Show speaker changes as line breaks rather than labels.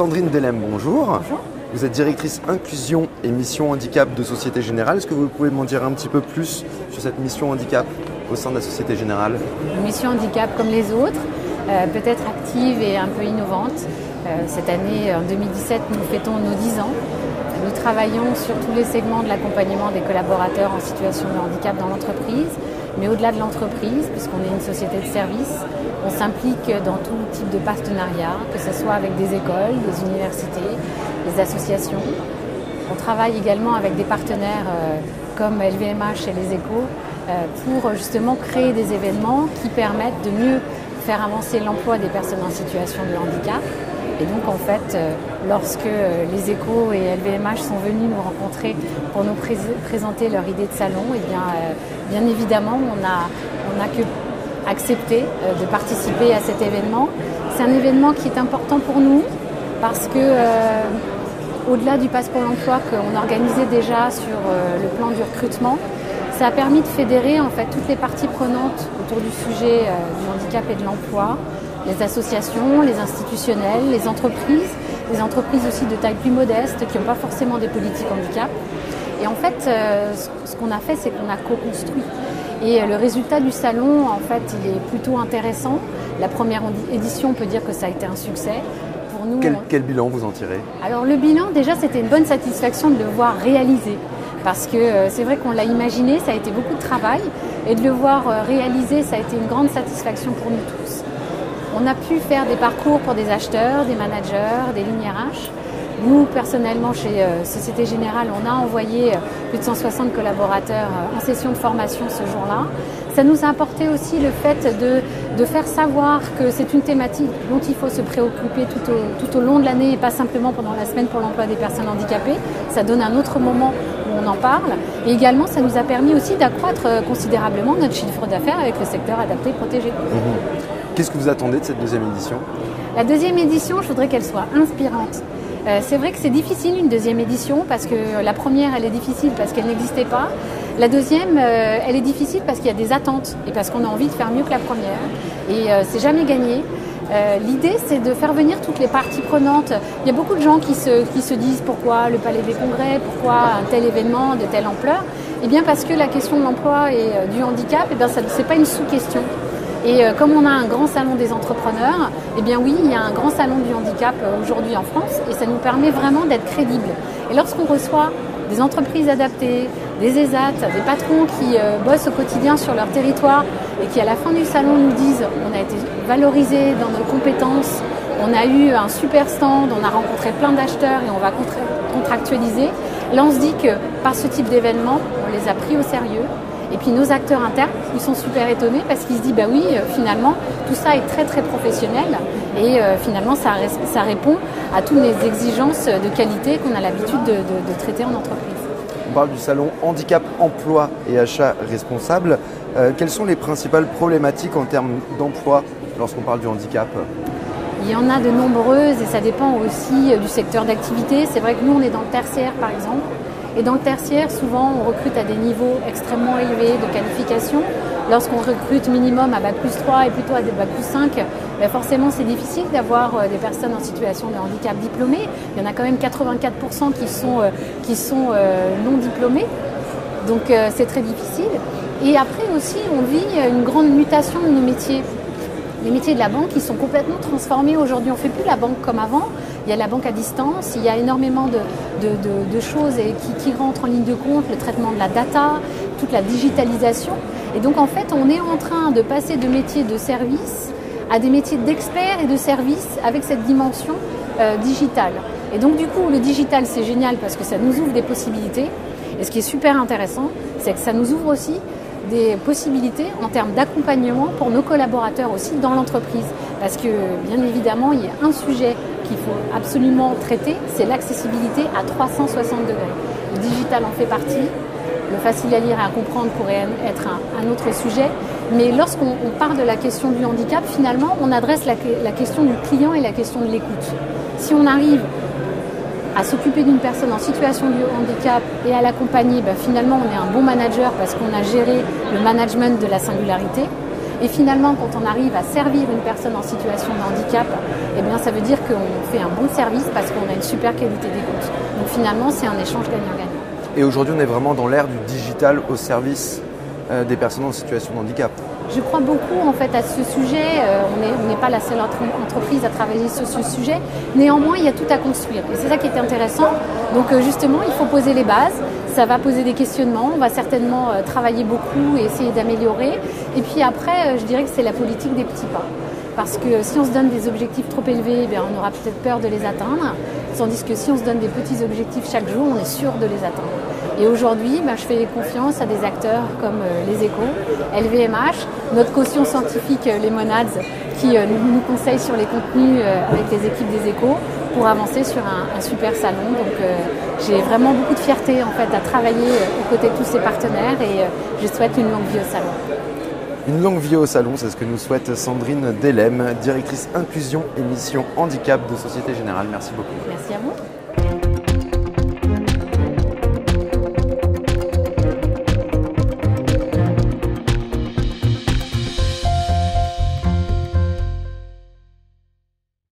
Sandrine Delem, bonjour.
Bonjour.
Vous êtes directrice inclusion et mission handicap de Société Générale. Est-ce que vous pouvez m'en dire un petit peu plus sur cette mission handicap au sein de la Société Générale?
Une mission handicap comme les autres, peut-être active et un peu innovante. Cette année, en 2017, nous fêtons nos 10 ans. Nous travaillons sur tous les segments de l'accompagnement des collaborateurs en situation de handicap dans l'entreprise, mais au-delà de l'entreprise, puisqu'on est une société de services, on s'implique dans tout type de partenariat, que ce soit avec des écoles, des universités, des associations. On travaille également avec des partenaires comme LVMH et les Échos pour justement créer des événements qui permettent de mieux faire avancer l'emploi des personnes en situation de handicap. Et donc en fait, lorsque les Échos et LVMH sont venus nous rencontrer pour nous présenter leur idée de salon, et bien évidemment, on a que accepté de participer à cet événement. C'est un événement qui est important pour nous parce que au-delà du Pass pour l'emploi qu'on organisait déjà sur le plan du recrutement, ça a permis de fédérer en fait toutes les parties prenantes autour du sujet du handicap et de l'emploi. Les associations, les institutionnels, les entreprises aussi de taille plus modeste qui n'ont pas forcément des politiques handicap. Et en fait, ce qu'on a fait, c'est qu'on a co-construit. Et le résultat du salon, en fait, il est plutôt intéressant. La première édition, on peut dire que ça a été un succès. Pour nous,
quel bilan vous en tirez?
Alors le bilan, déjà, c'était une bonne satisfaction de le voir réalisé. Parce que c'est vrai qu'on l'a imaginé, ça a été beaucoup de travail. Et de le voir réalisé, ça a été une grande satisfaction pour nous tous. On a pu faire des parcours pour des acheteurs, des managers, des lignes RH. Nous, personnellement, chez Société Générale, on a envoyé plus de 160 collaborateurs en session de formation ce jour-là. Ça nous a apporté aussi le fait de faire savoir que c'est une thématique dont il faut se préoccuper tout au long de l'année et pas simplement pendant la semaine pour l'emploi des personnes handicapées. Ça donne un autre moment où on en parle. Et également, ça nous a permis aussi d'accroître considérablement notre chiffre d'affaires avec le secteur adapté et protégé.
Qu'est-ce que vous attendez de cette deuxième édition?
La deuxième édition, je voudrais qu'elle soit inspirante. C'est vrai que c'est difficile une deuxième édition parce que la première, elle est difficile parce qu'elle n'existait pas. La deuxième, elle est difficile parce qu'il y a des attentes et parce qu'on a envie de faire mieux que la première. Et c'est jamais gagné. L'idée, c'est de faire venir toutes les parties prenantes. Il y a beaucoup de gens qui se disent pourquoi le Palais des Congrès, pourquoi un tel événement de telle ampleur. Eh bien parce que la question de l'emploi et du handicap, eh bien, c'est pas une sous-question. Et comme on a un grand salon des entrepreneurs, eh bien oui, il y a un grand salon du handicap aujourd'hui en France et ça nous permet vraiment d'être crédibles. Et lorsqu'on reçoit des entreprises adaptées, des ESAT, des patrons qui bossent au quotidien sur leur territoire et qui à la fin du salon nous disent on a été valorisés dans nos compétences, on a eu un super stand, on a rencontré plein d'acheteurs et on va contractualiser. Là on se dit que par ce type d'événement, on les a pris au sérieux. Et puis nos acteurs internes, ils sont super étonnés parce qu'ils se disent bah oui, finalement, tout ça est très très professionnel et finalement ça répond à toutes les exigences de qualité qu'on a l'habitude de traiter en entreprise.
On parle du salon handicap, emploi et achat responsable. Quelles sont les principales problématiques en termes d'emploi lorsqu'on parle du handicap?
Il y en a de nombreuses et ça dépend aussi du secteur d'activité. C'est vrai que nous, on est dans le tertiaire par exemple. Et dans le tertiaire, souvent, on recrute à des niveaux extrêmement élevés de qualification. Lorsqu'on recrute minimum à Bac+3 et plutôt à des Bac+5, ben forcément, c'est difficile d'avoir des personnes en situation de handicap diplômées. Il y en a quand même 84% qui sont non diplômés. Donc, c'est très difficile. Et après aussi, on vit une grande mutation de nos métiers. Les métiers de la banque, ils sont complètement transformés. Aujourd'hui, on ne fait plus la banque comme avant. Il y a la banque à distance, il y a énormément de choses qui rentrent en ligne de compte, le traitement de la data, toute la digitalisation. Et donc, en fait, on est en train de passer de métiers de service à des métiers d'experts et de service avec cette dimension digitale. Et donc, du coup, le digital, c'est génial parce que ça nous ouvre des possibilités. Et ce qui est super intéressant, c'est que ça nous ouvre aussi des possibilités en termes d'accompagnement pour nos collaborateurs aussi dans l'entreprise. Parce que, bien évidemment, il y a un sujet qu'il faut absolument traiter, c'est l'accessibilité à 360 degrés. Le digital en fait partie, le facile à lire et à comprendre pourrait être un autre sujet, mais lorsqu'on parle de la question du handicap, finalement, on adresse la question du client et la question de l'écoute. Si on arrive à s'occuper d'une personne en situation de handicap et à l'accompagner, finalement on est un bon manager parce qu'on a géré le management de la singularité. Et finalement, quand on arrive à servir une personne en situation de handicap, eh bien, ça veut dire qu'on fait un bon service parce qu'on a une super qualité d'écoute. Donc finalement, c'est un échange gagnant-gagnant.
Et aujourd'hui, on est vraiment dans l'ère du digital au service des personnes en situation de handicap.
Je crois beaucoup en fait à ce sujet. On n'est pas la seule entreprise à travailler sur ce sujet. Néanmoins, il y a tout à construire. Et c'est ça qui est intéressant. Donc justement, il faut poser les bases. Ça va poser des questionnements. On va certainement travailler beaucoup et essayer d'améliorer. Et puis après, je dirais que c'est la politique des petits pas. Parce que si on se donne des objectifs trop élevés, on aura peut-être peur de les atteindre. Tandis que si on se donne des petits objectifs chaque jour, on est sûr de les atteindre. Et aujourd'hui, je fais confiance à des acteurs comme les Échos, LVMH, notre caution scientifique, les Monads, qui nous conseillent sur les contenus avec les équipes des Échos pour avancer sur un super salon. Donc j'ai vraiment beaucoup de fierté en fait à travailler aux côtés de tous ces partenaires et je souhaite une longue vie au salon.
Une longue vie au salon, c'est ce que nous souhaite Sandrine Delem, directrice inclusion et mission handicap de Société Générale. Merci beaucoup.
Merci à vous.